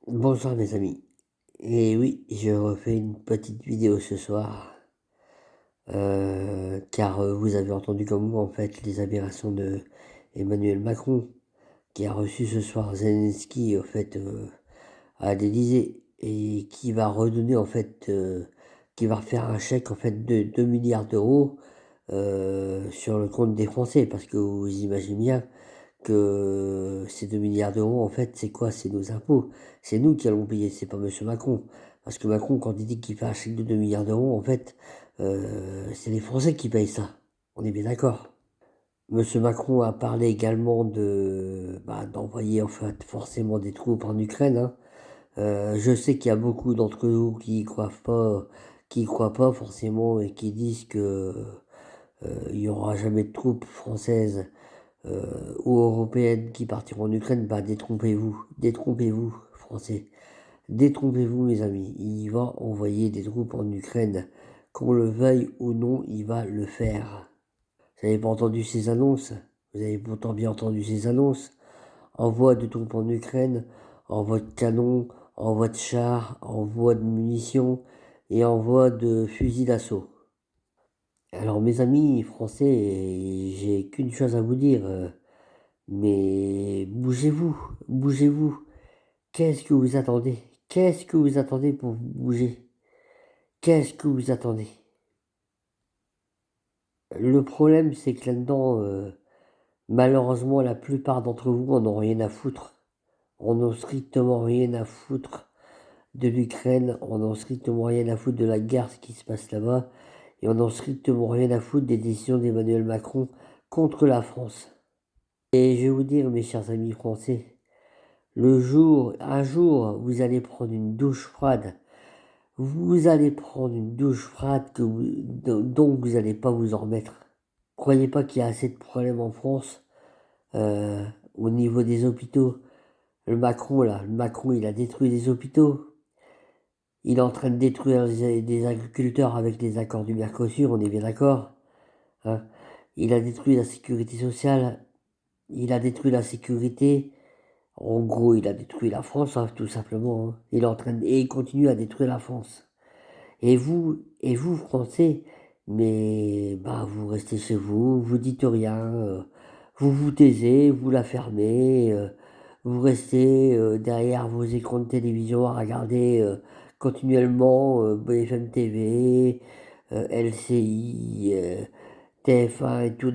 Bonsoir mes amis. Et oui, je refais une petite vidéo ce soir, car vous avez entendu comme moi en fait les aberrations de Emmanuel Macron, qui a reçu ce soir Zelensky en fait à l'Élysée et qui va redonner en fait, qui va refaire un chèque en fait de 2 milliards d'euros sur le compte des Français, parce que vous imaginez bien que ces 2 milliards d'euros, en fait, c'est quoi? C'est nos impôts. C'est nous qui allons payer, c'est pas monsieur Macron. Parce que Macron, quand il dit qu'il fait un chèque de 2 milliards d'euros, en fait, c'est les Français qui payent ça. On est bien d'accord. Monsieur Macron a parlé également d'envoyer, en fait, forcément des troupes en Ukraine, hein. Je sais qu'il y a beaucoup d'entre nous qui y croient pas forcément et qui disent que, il y aura jamais de troupes françaises ou européennes qui partiront en Ukraine, bah détrompez-vous, Français. Détrompez-vous, mes amis. Il va envoyer des troupes en Ukraine. Qu'on le veuille ou non, il va le faire. Vous n'avez pas entendu ces annonces? Vous avez pourtant bien entendu ces annonces. Envoi de troupes en Ukraine, envoi de canons, envoi de chars, envoi de munitions et envoi de fusils d'assaut. Alors, mes amis français, j'ai qu'une chose à vous dire. Mais bougez-vous, bougez-vous. Qu'est-ce que vous attendez? Qu'est-ce que vous attendez pour vous bouger? Qu'est-ce que vous attendez? Le problème, c'est que là-dedans, malheureusement, la plupart d'entre vous en ont rien à foutre. On n'a strictement rien à foutre de l'Ukraine, on n'a strictement rien à foutre de la guerre, ce qui se passe là-bas, et on n'a strictement rien à foutre des décisions d'Emmanuel Macron contre la France. Et je vais vous dire, mes chers amis français, un jour, vous allez prendre une douche froide. Vous allez prendre une douche froide dont vous n'allez pas vous en remettre. Croyez pas qu'il y a assez de problèmes en France au niveau des hôpitaux. Le Macron, il a détruit des hôpitaux. Il est en train de détruire des agriculteurs avec les accords du Mercosur, on est bien d'accord, hein. Il a détruit la sécurité sociale. Il a détruit la sécurité. En gros, il a détruit la France, hein, tout simplement, hein. Et il continue à détruire la France. Et vous, Français, mais bah vous restez chez vous, vous dites rien, vous vous taisez, vous la fermez, vous restez derrière vos écrans de télévision à regarder continuellement BFM TV, LCI, TF1 et tous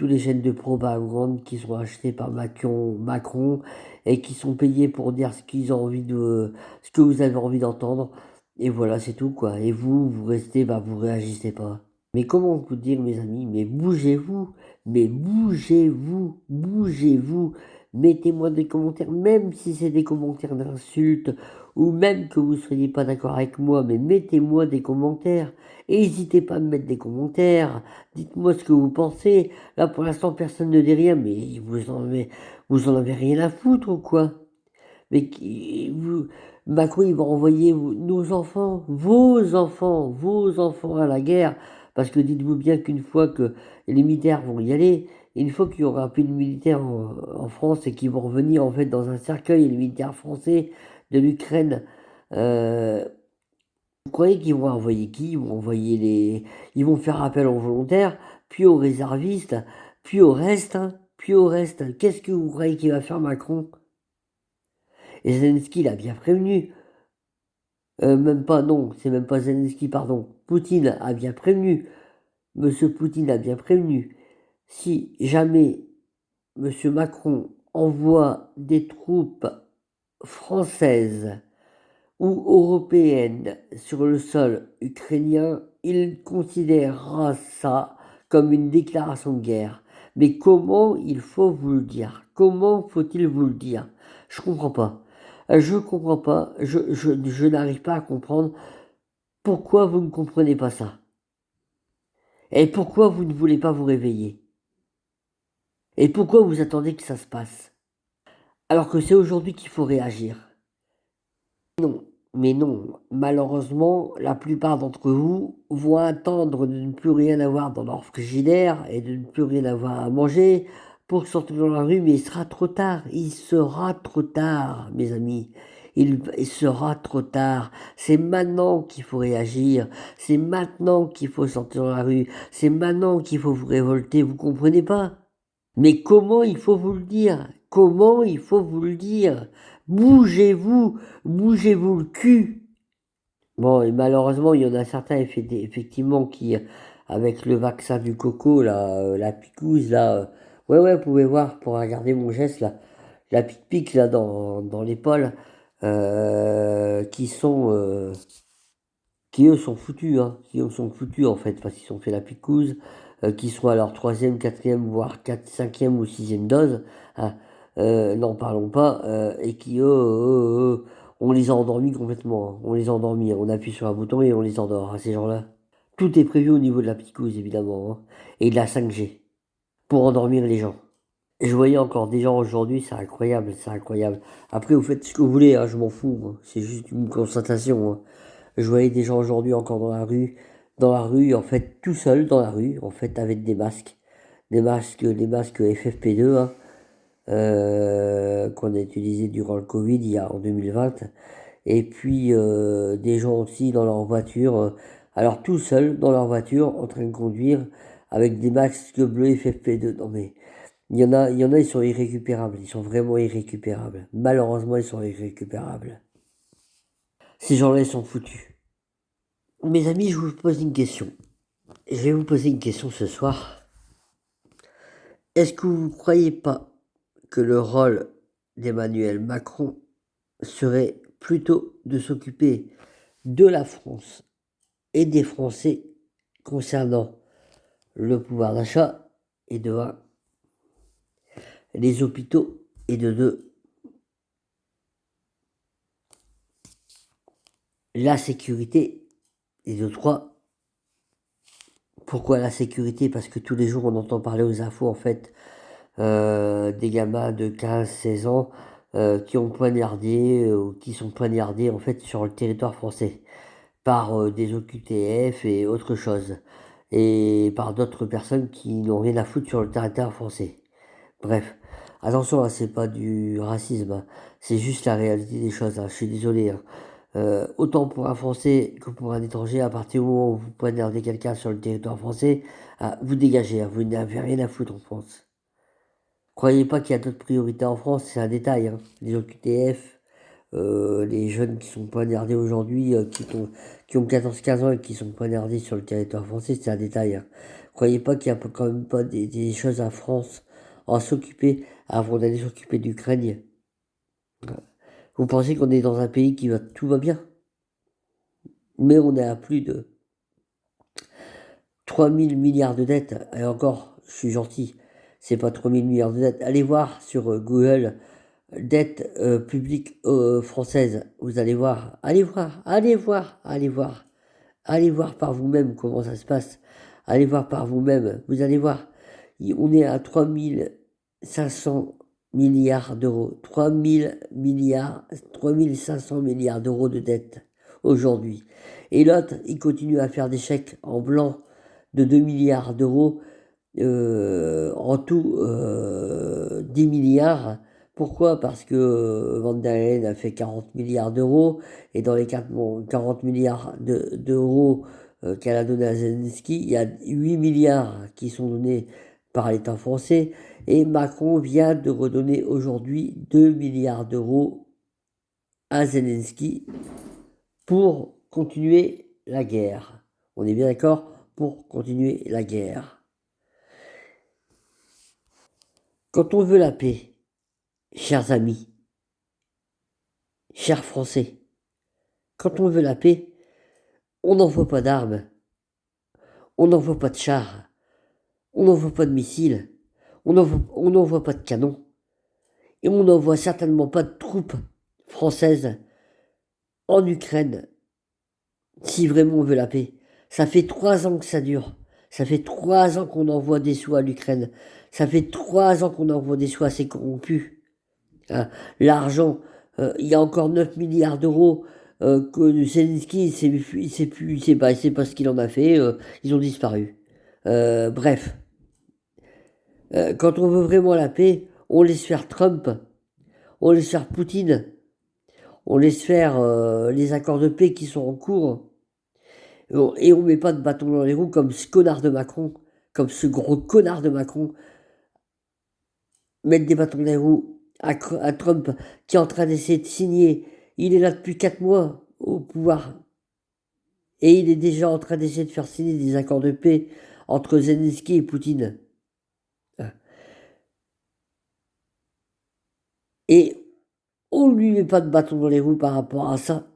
les chaînes de propagande qui sont achetées par Macron et qui sont payées pour dire ce que vous avez envie d'entendre. Et voilà, c'est tout quoi. Et vous, vous restez, bah vous réagissez pas. Mais comment vous dire, mes amis, mais bougez-vous, bougez-vous. Mettez-moi des commentaires, même si c'est des commentaires d'insultes, ou même que vous soyez pas d'accord avec moi, mais mettez-moi des commentaires. N'hésitez pas à me mettre des commentaires. Dites-moi ce que vous pensez. Là, pour l'instant, personne ne dit rien, mais vous en avez rien à foutre ou quoi? Mais Macron, il va envoyer nos enfants, vos enfants à la guerre. Parce que dites-vous bien qu'une fois que les militaires vont y aller, une fois qu'il y aura plus de militaires en France et qu'ils vont revenir en fait dans un cercueil, les militaires français de l'Ukraine, euh, vous croyez qu'ils vont envoyer qui? Ils vont faire appel aux volontaires, puis aux réservistes, puis au reste, hein, puis au reste. Qu'est-ce que vous croyez qu'il va faire Macron? Et Zelensky l'a bien prévenu. Même pas, non, c'est même pas Zelensky, pardon. Poutine a bien prévenu. Monsieur Poutine a bien prévenu. Si jamais Monsieur Macron envoie des troupes françaises ou européennes sur le sol ukrainien, il considérera ça comme une déclaration de guerre. Mais comment il faut vous le dire? Comment faut-il vous le dire? Je comprends pas. Je comprends pas. Je n'arrive pas à comprendre pourquoi vous ne comprenez pas ça. Et pourquoi vous ne voulez pas vous réveiller. Et pourquoi vous attendez que ça se passe. Alors que c'est aujourd'hui qu'il faut réagir. Non, mais non, malheureusement, la plupart d'entre vous vont attendre de ne plus rien avoir dans leur frigidaire et de ne plus rien avoir à manger pour sortir dans la rue, mais il sera trop tard. Il sera trop tard, mes amis. Il sera trop tard. C'est maintenant qu'il faut réagir. C'est maintenant qu'il faut sortir dans la rue. C'est maintenant qu'il faut vous révolter. Vous comprenez pas? Mais comment il faut vous le dire? Comment il faut vous le dire? Bougez-vous, bougez-vous le cul. Bon, et malheureusement, il y en a certains effectivement qui, avec le vaccin du coco, là, la picouse, là, ouais, vous pouvez voir pour regarder mon geste là, la pique là dans l'épaule, qui eux sont foutus, hein, qui eux sont foutus en fait, parce qu'ils ont fait la picouse, qui sont à leur troisième, quatrième, voire cinquième ou sixième dose, hein, n'en parlons pas, et qui on les a endormis complètement, hein, on les a endormis, on appuie sur un bouton et on les endort, hein, ces gens-là. Tout est prévu au niveau de la picouse évidemment, hein, et de la 5G, pour endormir les gens. Et je voyais encore des gens aujourd'hui, c'est incroyable, c'est incroyable. Après, vous faites ce que vous voulez, hein, je m'en fous, hein, c'est juste une constatation, hein. Je voyais des gens aujourd'hui encore dans la rue, en fait, tout seul dans la rue, en fait, avec des masques FFP2, hein, qu'on a utilisé durant le Covid, en 2020, et puis des gens aussi dans leur voiture, alors tout seul dans leur voiture, en train de conduire, avec des masques bleus FFP2. Non mais, ils sont irrécupérables, ils sont vraiment irrécupérables. Malheureusement, ils sont irrécupérables. Ces gens-là, ils sont foutus. Mes amis, je vous pose une question. Je vais vous poser une question ce soir. Est-ce que vous ne croyez pas que le rôle d'Emmanuel Macron serait plutôt de s'occuper de la France et des Français concernant le pouvoir d'achat, et de 1, les hôpitaux, et de 2, la sécurité, et de 3, pourquoi la sécurité? Parce que tous les jours on entend parler aux infos en fait des gamins de 15-16 ans qui ont poignardé ou qui sont poignardés en fait sur le territoire français par des OQTF et autre chose, et par d'autres personnes qui n'ont rien à foutre sur le territoire français. Bref, attention, hein, c'est pas du racisme, hein, c'est juste la réalité des choses, hein, je suis désolé. Hein. Autant pour un Français que pour un étranger, à partir du moment où vous poignardez quelqu'un sur le territoire français, vous dégagez, hein, vous n'avez rien à foutre en France. Croyez pas qu'il y a d'autres priorités en France, c'est un détail. Hein. Les OQTF, les jeunes qui sont poignardés aujourd'hui, qui ont 14-15 ans et qui sont poignardés sur le territoire français, c'est un détail. Hein. Croyez pas qu'il y a quand même pas des choses à France à s'occuper avant d'aller s'occuper d'Ukraine. Vous pensez qu'on est dans un pays tout va bien? Mais on est à plus de 3000 milliards de dettes. Et encore, je suis gentil, c'est pas 3000 milliards de dettes. Allez voir sur Google, dette publique française. Vous allez voir, allez voir par vous-même comment ça se passe. Allez voir par vous-même, vous allez voir. On est à 3500 milliards d'euros. 3500 milliards d'euros de dette aujourd'hui. Et l'autre, il continue à faire des chèques en blanc de 2 milliards d'euros, en tout 10 milliards. Pourquoi? Parce que Van der Leyen a fait 40 milliards d'euros, et dans les 40 milliards d'euros qu'elle a donné à Zelensky, il y a 8 milliards qui sont donnés par l'État français, et Macron vient de redonner aujourd'hui 2 milliards d'euros à Zelensky pour continuer la guerre. On est bien d'accord? Pour continuer la guerre. Quand on veut la paix, chers amis, chers Français, quand on veut la paix, on n'envoie pas d'armes, on n'envoie pas de chars, on n'envoie pas de missiles, on n'envoie pas de canons, et on n'envoie certainement pas de troupes françaises en Ukraine si vraiment on veut la paix. Ça fait 3 ans que ça dure. Ça fait 3 ans qu'on envoie des sous à l'Ukraine. Ça fait 3 ans qu'on envoie des sous à ces corrompus. Hein, l'argent, il y a encore 9 milliards d'euros que Zelensky, il sait pas ce qu'il en a fait, ils ont disparu. Bref, Quand on veut vraiment la paix, on laisse faire Trump, on laisse faire Poutine, on laisse faire les accords de paix qui sont en cours, et on met pas de bâton dans les roues comme ce connard de Macron, comme ce gros connard de Macron, mettre des bâtons dans les roues à Trump qui est en train d'essayer de signer. Il est là depuis 4 mois au pouvoir. Et il est déjà en train d'essayer de faire signer des accords de paix entre Zelensky et Poutine. Et on ne lui met pas de bâton dans les roues par rapport à ça.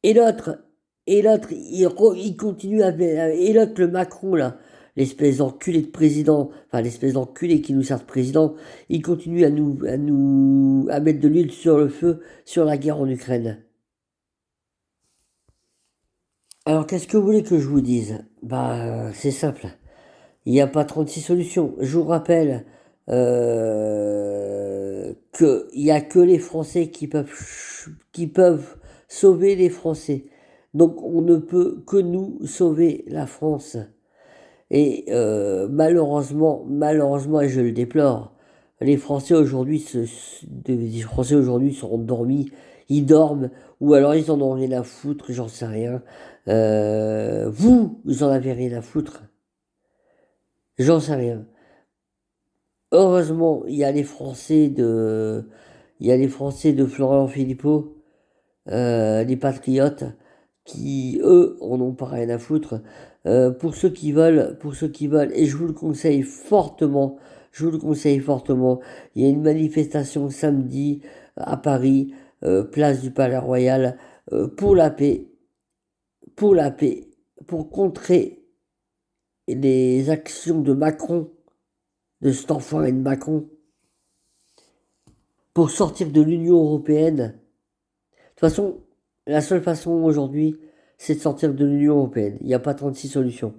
Et l'autre, il continue et l'autre, le Macron, là, l'espèce d'enculé de président, enfin l'espèce d'enculé qui nous sert de président, il continue à mettre de l'huile sur le feu sur la guerre en Ukraine. Alors qu'est-ce que vous voulez que je vous dise? Bah c'est simple. Il n'y a pas 36 solutions. Je vous rappelle qu'il n'y a que les Français qui peuvent sauver les Français. Donc on ne peut que nous sauver la France. Et malheureusement, et je le déplore, les Français aujourd'hui sont endormis, ils dorment, ou alors ils en ont rien à foutre, j'en sais rien. Vous en avez rien à foutre. J'en sais rien. Heureusement, il y a les Français de Florian Philippot, les patriotes, qui eux en ont pas rien à foutre. Pour ceux qui veulent, et je vous le conseille fortement, il y a une manifestation samedi à Paris, place du Palais Royal, pour la paix, pour la paix, pour contrer les actions de Macron, de cet enfoiré de Macron, pour sortir de l'Union européenne. De toute façon, la seule façon aujourd'hui, c'est de sortir de l'Union européenne. Il n'y a pas 36 solutions.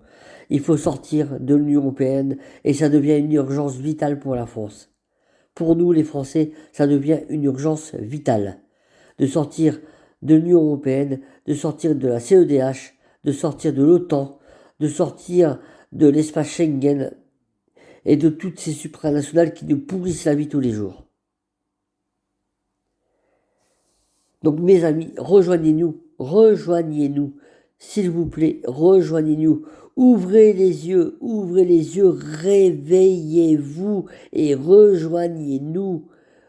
Il faut sortir de l'Union européenne et ça devient une urgence vitale pour la France. Pour nous, les Français, ça devient une urgence vitale. De sortir de l'Union européenne, de sortir de la CEDH, de sortir de l'OTAN, de sortir de l'espace Schengen et de toutes ces supranationales qui nous pourrissent la vie tous les jours. Donc mes amis, rejoignez-nous, s'il vous plaît, rejoignez-nous. Ouvrez les yeux, réveillez-vous et rejoignez-nous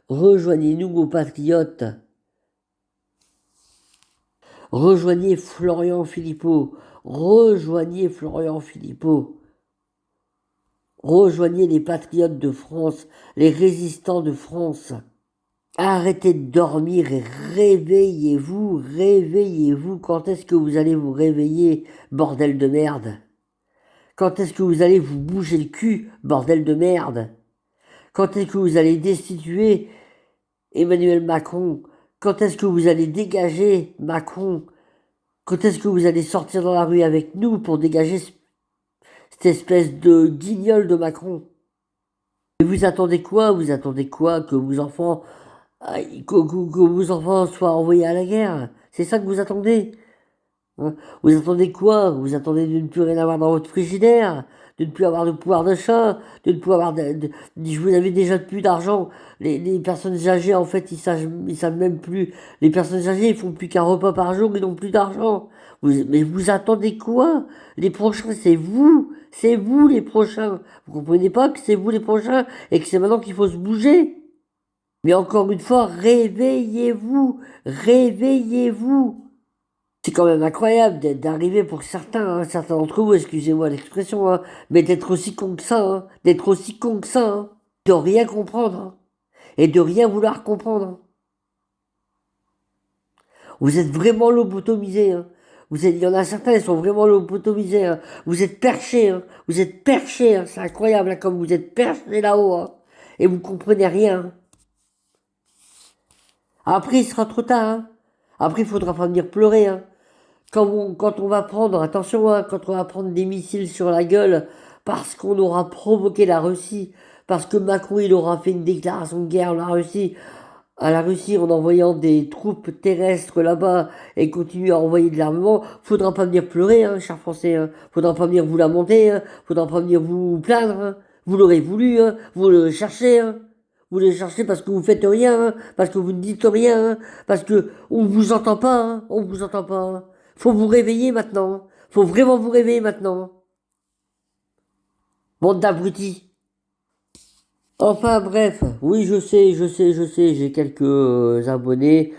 aux patriotes. Rejoignez Florian Philippot, rejoignez les patriotes de France, les résistants de France. Arrêtez de dormir et réveillez-vous. Quand est-ce que vous allez vous réveiller, bordel de merde? Quand est-ce que vous allez vous bouger le cul, bordel de merde? Quand est-ce que vous allez destituer Emmanuel Macron? Quand est-ce que vous allez dégager Macron? Quand est-ce que vous allez sortir dans la rue avec nous pour dégager cette espèce de guignol de Macron? Et vous attendez quoi? Que vos enfants soient envoyés à la guerre? C'est ça que vous attendez? Hein? Vous attendez quoi? Vous attendez de ne plus rien avoir dans votre frigidaire? De ne plus avoir de pouvoir d'achat? De ne plus avoir vous avez déjà plus d'argent. Les personnes âgées, en fait, ils savent même plus. Les personnes âgées, ils font plus qu'un repas par jour, ils n'ont plus d'argent. Mais vous attendez quoi? Les prochains, c'est vous. C'est vous les prochains. Vous comprenez pas que c'est vous les prochains et que c'est maintenant qu'il faut se bouger? Mais encore une fois, réveillez-vous. C'est quand même incroyable d'arriver pour certains d'entre vous, excusez-moi l'expression, hein, mais d'être aussi con que ça, de rien comprendre, et de rien vouloir comprendre. Vous êtes vraiment lobotomisés, il y en a certains, ils sont vraiment lobotomisés, Vous êtes perchés, c'est incroyable, comme vous êtes perchés là-haut, et vous comprenez rien. Après, il sera trop tard, Après, il faudra pas venir pleurer, Quand on va prendre, attention, quand on va prendre des missiles sur la gueule, parce qu'on aura provoqué la Russie, parce que Macron, il aura fait une déclaration de guerre à la Russie en envoyant des troupes terrestres là-bas et continuer à envoyer de l'armement, faudra pas venir pleurer, chers Français, faudra pas venir vous lamenter, faudra pas venir vous plaindre, Vous l'aurez voulu, hein. Vous le cherchez, hein. Vous le cherchez parce que vous faites rien, hein. Parce que vous ne dites rien, hein. Parce que on vous entend pas, hein. On vous entend pas, hein. Faut vous réveiller maintenant, hein. Faut vraiment vous réveiller maintenant. Bande d'abrutis. Enfin bref, oui j'ai quelques abonnés.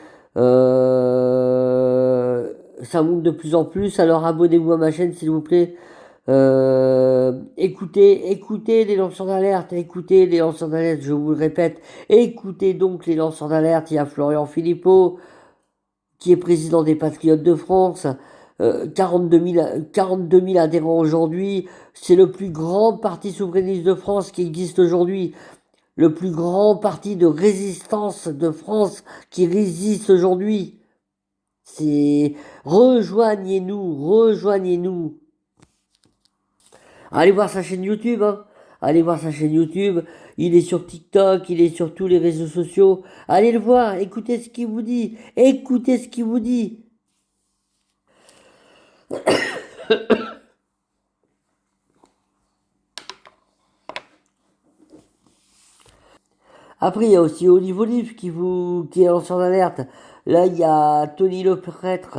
Ça monte de plus en plus, alors abonnez-vous à ma chaîne s'il vous plaît. Écoutez les lanceurs d'alerte, écoutez les lanceurs d'alerte, je vous le répète, écoutez donc les lanceurs d'alerte. Il y a Florian Philippot, qui est président des Patriotes de France, 42 000 adhérents aujourd'hui. C'est le plus grand parti souverainiste de France qui existe aujourd'hui, le plus grand parti de résistance de France qui résiste aujourd'hui. C'est rejoignez-nous. Allez voir sa chaîne YouTube, hein. Allez voir sa chaîne YouTube. Il est sur TikTok, il est sur tous les réseaux sociaux. Allez le voir, écoutez ce qu'il vous dit. Écoutez ce qu'il vous dit. Après, il y a aussi Olive qui est lanceur d'alerte. Là, il y a Tony le Prêtre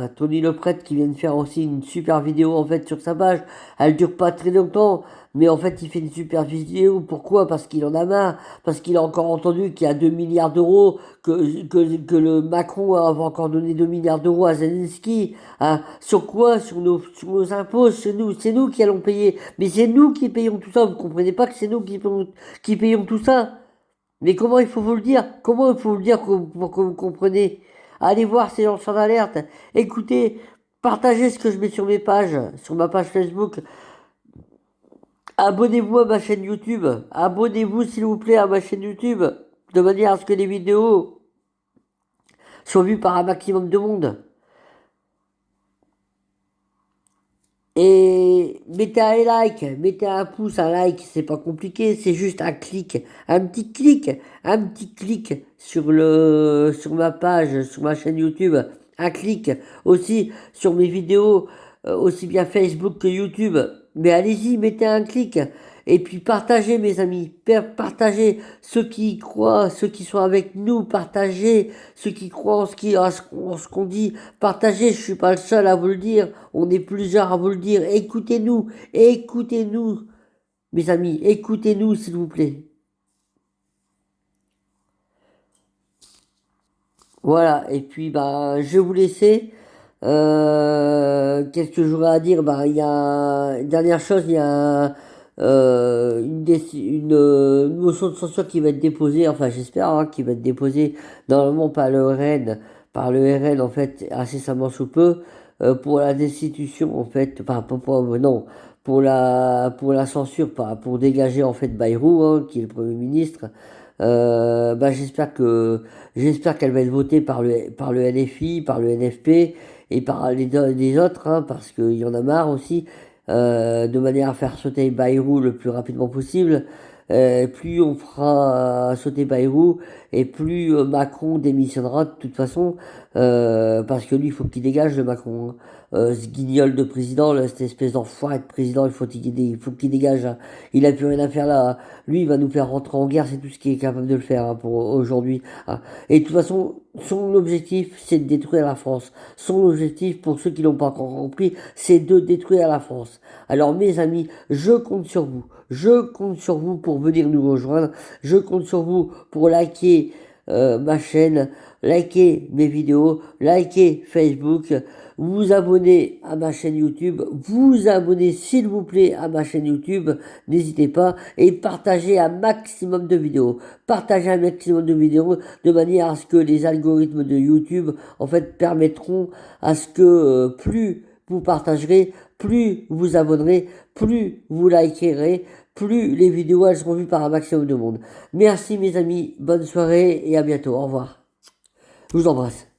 qui vient de faire aussi une super vidéo en fait sur sa page. Elle dure pas très longtemps, mais en fait, il fait une super vidéo. Pourquoi? Parce qu'il en a marre, parce qu'il a encore entendu qu'il y a 2 milliards d'euros, que le Macron a encore donné 2 milliards d'euros à Zelensky. Hein. Sur quoi? Sur nos impôts, c'est nous qui allons payer. Mais c'est nous qui payons tout ça. Vous comprenez pas que c'est nous qui payons tout ça? Mais comment il faut vous le dire? Comment il faut vous le dire pour que vous compreniez? Allez voir ces lanceurs d'alerte. Écoutez, partagez ce que je mets sur mes pages, sur ma page Facebook. Abonnez-vous à ma chaîne YouTube. Abonnez-vous s'il vous plaît à ma chaîne YouTube. De manière à ce que les vidéos soient vues par un maximum de monde. Et mettez un like, mettez un pouce, un like, c'est pas compliqué, c'est juste un petit clic sur ma page, sur ma chaîne YouTube, un clic aussi sur mes vidéos, aussi bien Facebook que YouTube. Mais allez-y, mettez un clic. Et puis partagez mes amis, partagez ceux qui y croient, ceux qui sont avec nous, partagez ceux qui croient en ce qu'on dit, partagez, je suis pas le seul à vous le dire, on est plusieurs à vous le dire, écoutez-nous, mes amis, écoutez-nous s'il vous plaît. Voilà, et puis bah je vais vous laisser. Qu'est-ce que j'aurais à dire? Bah il y a une dernière chose, il y a une motion de censure qui va être déposée, enfin j'espère hein, qui va être déposée normalement par le RN en fait incessamment sous peu pour la destitution en fait, enfin non pour la censure, pour dégager en fait Bayrou hein, qui est le Premier ministre. Bah j'espère qu'elle va être votée par le LFI, par le NFP et par les autres, hein, parce qu'il y en a marre aussi, de manière à faire sauter Bayrou le plus rapidement possible. Plus on fera sauter Bayrou et plus Macron démissionnera de toute façon, parce que lui il faut qu'il dégage le Macron. Hein. Ce guignol de président, là, cette espèce d'enfoiré de président, il faut qu'il dégage. Hein. Il a plus rien à faire là. Lui, il va nous faire rentrer en guerre, c'est tout ce qu'il est capable de le faire hein, pour aujourd'hui. Hein. Et de toute façon, son objectif, c'est de détruire la France. Son objectif, pour ceux qui l'ont pas encore compris, c'est de détruire la France. Alors, mes amis, je compte sur vous. Je compte sur vous pour venir nous rejoindre. Je compte sur vous pour liker ma chaîne, liker mes vidéos, liker Facebook, vous abonner à ma chaîne YouTube, vous abonner s'il vous plaît à ma chaîne YouTube, n'hésitez pas, et partagez un maximum de vidéos. Partagez un maximum de vidéos de manière à ce que les algorithmes de YouTube en fait permettront à ce que plus vous partagerez, plus vous abonnerez, plus vous likerez, plus les vidéos elles seront vues par un maximum de monde. Merci mes amis, bonne soirée et à bientôt. Au revoir. Je vous embrasse.